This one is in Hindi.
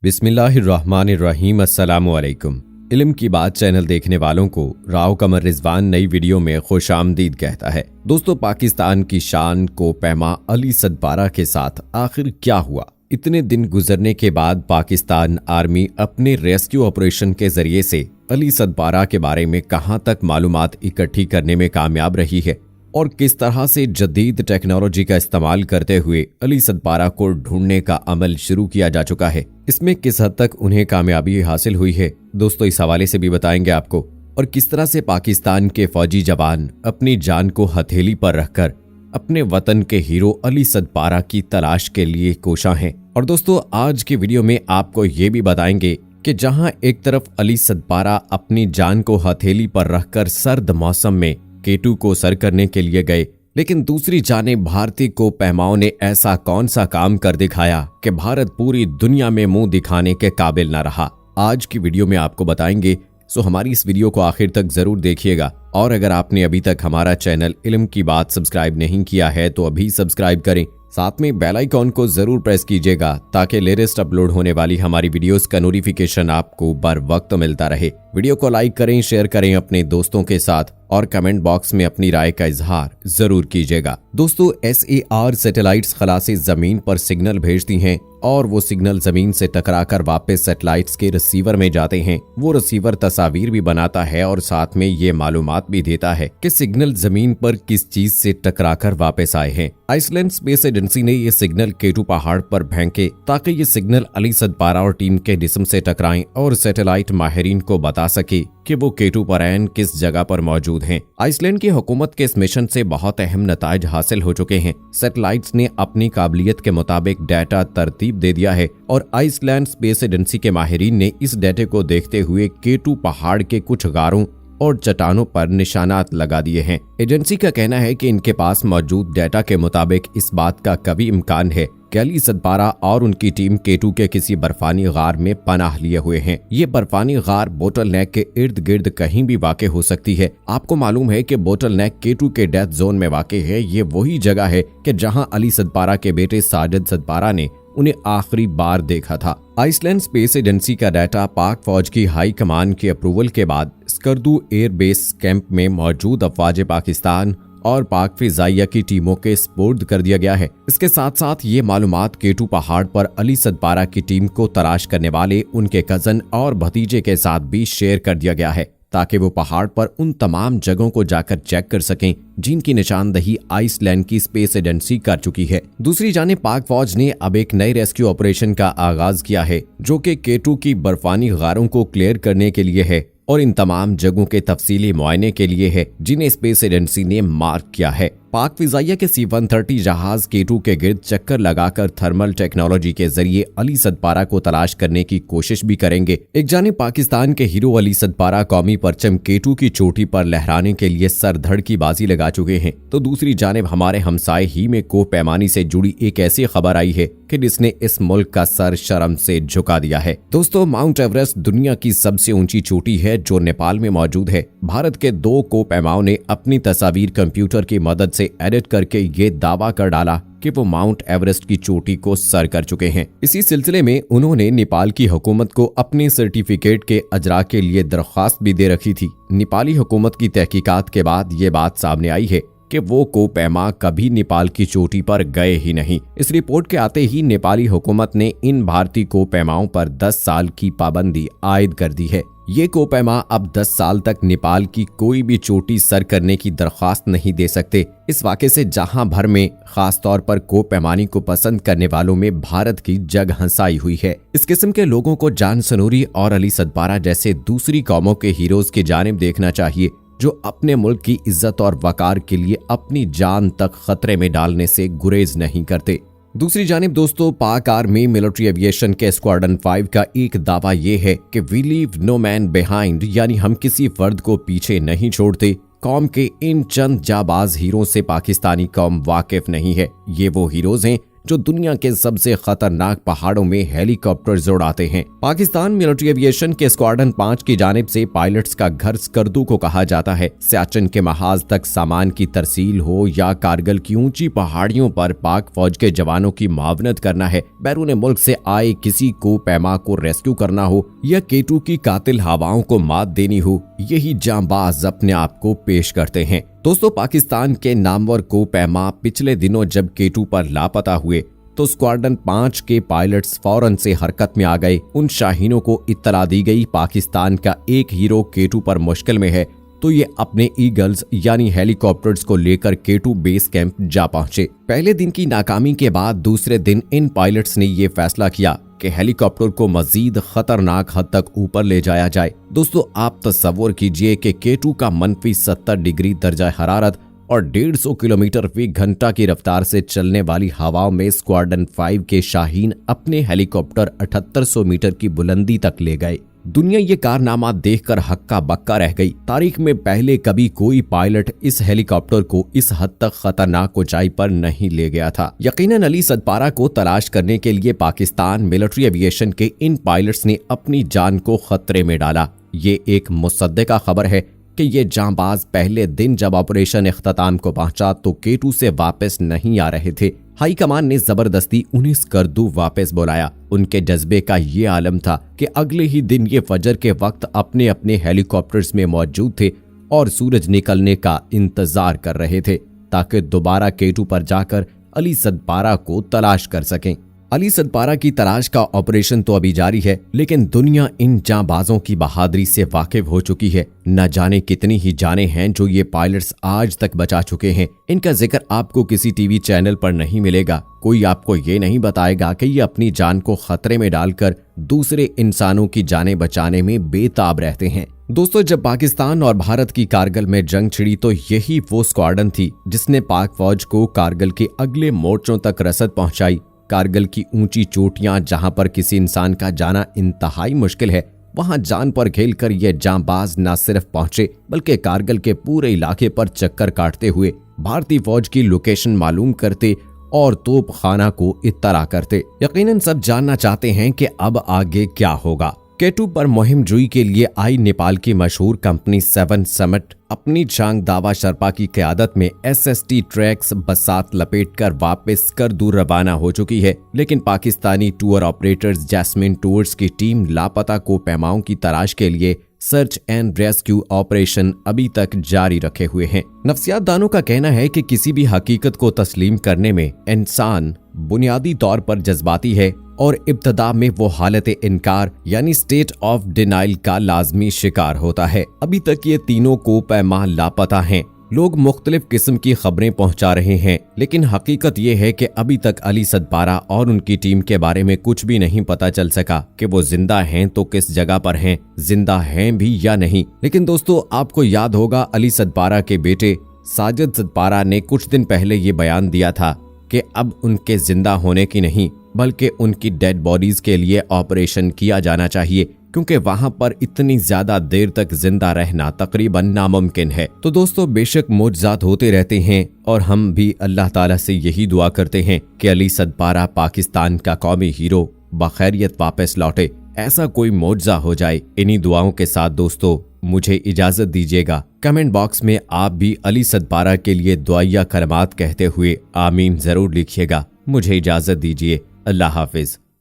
बिस्मिल्लाहिर्रहमानिर्रहीम अस्सलामुअलैकुम। इल्म की बात चैनल देखने वालों को राव कमर रिजवान नई वीडियो में खुशामदीद कहता है। दोस्तों, पाकिस्तान की शान को पैमा अली सदपारा के साथ आखिर क्या हुआ? इतने दिन गुजरने के बाद पाकिस्तान आर्मी अपने रेस्क्यू ऑपरेशन के जरिए से अली सदपारा के बारे में कहां तक मालूमात इकट्ठी करने में कामयाब रही है और किस तरह से जदीद टेक्नोलॉजी का इस्तेमाल करते हुए अली सदपारा को ढूंढने का अमल शुरू किया जा चुका है। इसमें किस हद तक उन्हें कामयाबी हासिल हुई है, दोस्तों इस हवाले से भी बताएंगे आपको। और किस तरह से पाकिस्तान के फौजी जवान अपनी जान को हथेली पर रखकर अपने वतन के हीरो अली सदपारा की तलाश के लिए कोशा हैं। और दोस्तों, आज की वीडियो में आपको ये भी बताएंगे कि जहां एक तरफ अली सदपारा अपनी जान को हथेली पर रखकर सर्द मौसम में K2 को सर करने के लिए गए, लेकिन दूसरी जानिब भारतीय को पैमाओं ने ऐसा कौन सा काम कर दिखाया कि भारत पूरी दुनिया में मुंह दिखाने के काबिल न रहा। आज की वीडियो में आपको बताएंगे, सो हमारी इस वीडियो को आखिर तक जरूर देखिएगा। और अगर आपने अभी तक हमारा चैनल इल्म की बात सब्सक्राइब नहीं किया है तो अभी सब्सक्राइब करें, साथ में बेल आइकॉन को जरूर प्रेस कीजिएगा ताकि लेटेस्ट अपलोड होने वाली हमारी वीडियोस का नोटिफिकेशन आपको बर वक्त मिलता रहे। वीडियो को लाइक करें, शेयर करें अपने दोस्तों के साथ और कमेंट बॉक्स में अपनी राय का इजहार जरूर कीजिएगा। दोस्तों, SAR सैटेलाइट्स खला से जमीन पर सिग्नल भेजती हैं और वो सिग्नल जमीन से टकराकर वापस सैटेलाइट्स के रिसीवर में जाते हैं। वो रिसीवर तस्वीर भी बनाता है और साथ में ये मालूमात भी देता है कि सिग्नल जमीन पर किस चीज से टकराकर वापस आए हैं। आइसलैंड स्पेस एजेंसी ने ये सिग्नल K2 पहाड़ पर फेंके ताकि ये सिग्नल अली सदपारा और टीम के जिस्म से टकराएं और सैटेलाइट माहिरीन को बता सके कि वो K2 पर किस जगह पर मौजूद हैं। आइसलैंड की हुकूमत के इस मिशन से बहुत अहम नताइज हासिल हो चुके हैं। सैटेलाइट्स ने अपनी काबिलियत के मुताबिक डाटा तरतीब दे दिया है और आइसलैंड स्पेस एजेंसी के माहिरीन ने इस डाटे को देखते हुए K2 पहाड़ के कुछ गारों और चट्टानों पर निशानात लगा दिए हैं। एजेंसी का कहना है कि इनके पास मौजूद डाटा के मुताबिक इस बात का कभी इम्कान है कि अली सदपारा और उनकी टीम K2 के किसी बर्फानी गार में पनाह लिए हुए हैं। ये बर्फानी गार बोटल नेक के इर्द गिर्द कहीं भी वाक़ हो सकती है। आपको मालूम है कि बोटल नेक K2 के डेथ जोन में वाक़ है। ये वही जगह है कि जहां अली सदपारा के बेटे साजिद सदपारा ने उन्हें आखिरी बार देखा था। आइसलैंड स्पेस एजेंसी का डाटा पाक फौज की हाई कमान के अप्रूवल के बाद स्कर्दू एयर बेस कैंप में मौजूद अफवाज पाकिस्तान और पाक फिजाइया की टीमों के स्पुर्द कर दिया गया है। इसके साथ साथ ये मालूमात K2 पहाड़ पर अली सदपारा की टीम को तलाश करने वाले उनके कजन और भतीजे के साथ भी शेयर कर दिया गया है ताकि वो पहाड़ पर उन तमाम जगहों को जाकर चेक कर सकें जिनकी निशानदही आइसलैंड की स्पेस एजेंसी कर चुकी है। दूसरी जानिब पाक फौज ने अब एक नए रेस्क्यू ऑपरेशन का आगाज किया है जो कि K2 की बर्फानी गारों को क्लियर करने के लिए है और इन तमाम जगहों के तफसीली मुआयने के लिए है जिन्हें स्पेस एजेंसी ने मार्क किया है। पाक फिजाइया के C-130 जहाज K2 के गिर्द चक्कर लगाकर थर्मल टेक्नोलॉजी के जरिए अली सदपारा को तलाश करने की कोशिश भी करेंगे। एक जानिब पाकिस्तान के हीरो अली सदपारा कौमी परचम K2 की चोटी पर लहराने के लिए सरधड़ की बाजी लगा चुके हैं, तो दूसरी जानिब हमारे हमसाए ही में को पैमानी से जुड़ी एक ऐसी खबर आई है कि जिसने इस मुल्क का सर शर्म से झुका दिया है। दोस्तों, माउंट एवरेस्ट दुनिया की सबसे ऊंची चोटी है जो नेपाल में मौजूद है। भारत के 2 को पैमाओं ने अपनी तस्वीर कंप्यूटर की मदद से एडिट करके ये दावा कर डाला कि वो माउंट एवरेस्ट की चोटी को सर कर चुके हैं। इसी सिलसिले में उन्होंने नेपाल की हुकूमत को अपने सर्टिफिकेट के अजरा के लिए दरख्वास्त भी दे रखी थी। नेपाली हुकूमत की तहकीकात के बाद ये बात सामने आई है कि वो को पैमा कभी नेपाल की चोटी पर गए ही नहीं। इस रिपोर्ट के आते ही नेपाली हुकूमत ने इन भारतीय को पैमाओं पर 10 साल की पाबंदी आयद कर दी है। ये कोपैमा अब 10 साल तक नेपाल की कोई भी चोटी सर करने की दरख्वास्त नहीं दे सकते। इस वाक़े से जहां भर में खास तौर पर कोपैमानी को पसंद करने वालों में भारत की जग हंसाई हुई है। इस किस्म के लोगों को जान सनूरी और अली सदपारा जैसे दूसरी कौमों के हीरोज की जानिब देखना चाहिए जो अपने मुल्क की इज्जत और वकार के लिए अपनी जान तक खतरे में डालने से गुरेज नहीं करते। दूसरी जानिब दोस्तों, पाक आर्मी मिलिट्री एविएशन के स्क्वाड्रन 5 का एक दावा ये है कि we leave no man behind, यानी हम किसी फर्द को पीछे नहीं छोड़ते। कौम के इन चंद जाबाज हीरो से पाकिस्तानी कौम वाकिफ नहीं है। ये वो हीरोज हैं जो दुनिया के सबसे खतरनाक पहाड़ों में हेलीकॉप्टर उड़ाते हैं। पाकिस्तान मिलिट्री एविएशन के स्क्वाड्रन 5 की जानिब से पायलट्स का घर स्कर्दू को कहा जाता है। सियाचिन के महाज तक सामान की तरसील हो या कारगिल की ऊंची पहाड़ियों पर पाक फौज के जवानों की मुआवनत करना है, बैरून मुल्क से आए किसी को पैमा को रेस्क्यू करना हो या केटू की कातिल हवाओं को मात देनी हो, यही जांबाज अपने आप को पेश करते हैं। दोस्तों, पाकिस्तान के नामवर को पैमा पिछले दिनों जब केटू पर लापता हुए तो स्क्वाड्रन 5 के पायलट्स फौरन से हरकत में आ गए। उन शाहीनों को इत्तला दी गई पाकिस्तान का एक हीरो केटू पर मुश्किल में है, तो ये अपने ईगल्स यानी हेलीकॉप्टर्स को लेकर केटू बेस कैंप जा पहुंचे। पहले दिन की नाकामी के बाद दूसरे दिन इन पायलट्स ने ये फैसला किया कि हेलीकॉप्टर को मजीद खतरनाक हद तक ऊपर ले जाया जाए। दोस्तों, आप तस्वर कीजिए कि केटू का -70 डिग्री दर्जा हरारत और 150 किलोमीटर फी घंटा की रफ्तार से चलने वाली हवाओं में स्क्वाड्रन 5 के शाहीन अपने हेलीकॉप्टर 7800 मीटर की बुलंदी तक ले गए। दुनिया ये कारनामा देखकर हक्का बक्का रह गई। तारीख में पहले कभी कोई पायलट इस हेलीकॉप्टर को इस हद तक खतरनाक ऊंचाई पर नहीं ले गया था। यकीनन अली सदपारा को तलाश करने के लिए पाकिस्तान मिलिट्री एविएशन के इन पायलट्स ने अपनी जान को खतरे में डाला। ये एक मुसद्दिका खबर है कि ये जांबाज पहले दिन जब ऑपरेशन इख्तिताम को पहुंचा तो केटू से वापस नहीं आ रहे थे। हाई कमान ने जबरदस्ती उन्हें स्कर्दू वापस बुलाया। उनके जज्बे का ये आलम था कि अगले ही दिन ये फजर के वक्त अपने अपने हेलीकॉप्टर्स में मौजूद थे और सूरज निकलने का इंतजार कर रहे थे ताकि दोबारा केटू पर जाकर अली सदपारा को तलाश कर सकें। अली सदपारा की तलाश का ऑपरेशन तो अभी जारी है, लेकिन दुनिया इन जांबाजों की बहादुरी से वाकिफ हो चुकी है। न जाने कितनी ही जानें हैं जो ये पायलट्स आज तक बचा चुके हैं। इनका जिक्र आपको किसी टीवी चैनल पर नहीं मिलेगा। कोई आपको ये नहीं बताएगा कि ये अपनी जान को खतरे में डालकर दूसरे इंसानों की जानें बचाने में बेताब रहते हैं। दोस्तों, जब पाकिस्तान और भारत की कारगिल में जंग छिड़ी तो यही वो स्क्वाड्रन थी जिसने पाक फौज को कारगिल के अगले मोर्चों तक रसद पहुंचाई। कारगिल की ऊंची चोटियां जहां पर किसी इंसान का जाना इंतहाई मुश्किल है, वहां जान पर खेलकर ये जांबाज न सिर्फ पहुंचे बल्कि कारगिल के पूरे इलाके पर चक्कर काटते हुए भारतीय फौज की लोकेशन मालूम करते और तोप खाना को इत्तला करते। यकीनन सब जानना चाहते हैं कि अब आगे क्या होगा। केटू पर मुहिम जुई के लिए आई नेपाल की मशहूर कंपनी 7 समिट अपनी चांग दावा शर्पा की क़यादत में SST ट्रैक्स बसात लपेटकर वापस स्कर्दू रवाना हो चुकी है, लेकिन Pakistani tour operators Jasmine tours की टीम लापता को पैमाओं की तलाश के लिए सर्च एंड रेस्क्यू ऑपरेशन अभी तक जारी रखे हुए हैं। नफ्सियात दानों का कहना है कि किसी भी हकीकत को तस्लीम करने में इंसान बुनियादी तौर पर जज्बाती है और इब्तदा में वो हालत इनकार यानी स्टेट ऑफ डिनाइल का लाजमी शिकार होता है। अभी तक ये तीनों को पैमा लापता हैं। लोग मुख्तलिफ किस्म की खबरें पहुंचा रहे हैं, लेकिन हकीकत ये है कि अभी तक अली सदपारा और उनकी टीम के बारे में कुछ भी नहीं पता चल सका कि वो जिंदा हैं तो किस जगह पर हैं, जिंदा हैं भी या नहीं। लेकिन दोस्तों, आपको याद होगा अली सदपारा के बेटे साजिद सदपारा ने कुछ दिन पहले ये बयान दिया था कि अब उनके जिंदा होने की नहीं बल्कि उनकी डेड बॉडीज के लिए ऑपरेशन किया जाना चाहिए, क्योंकि वहां पर इतनी ज्यादा देर तक जिंदा रहना तकरीबन नामुमकिन है। तो दोस्तों, बेशक मौजज़ात होते रहते हैं और हम भी अल्लाह ताला से यही दुआ करते हैं कि अली सदपारा पाकिस्तान का कौमी हीरो बखैरियत वापस लौटे, ऐसा कोई मौजज़ा हो जाए। इन्हीं दुआओं के साथ दोस्तों मुझे इजाजत दीजिएगा। कमेंट बॉक्स में आप भी अली सदपारा के लिए दुआया कलमात कहते हुए आमीन जरूर लिखिएगा। मुझे इजाजत दीजिए। अल्लाह हाफिज।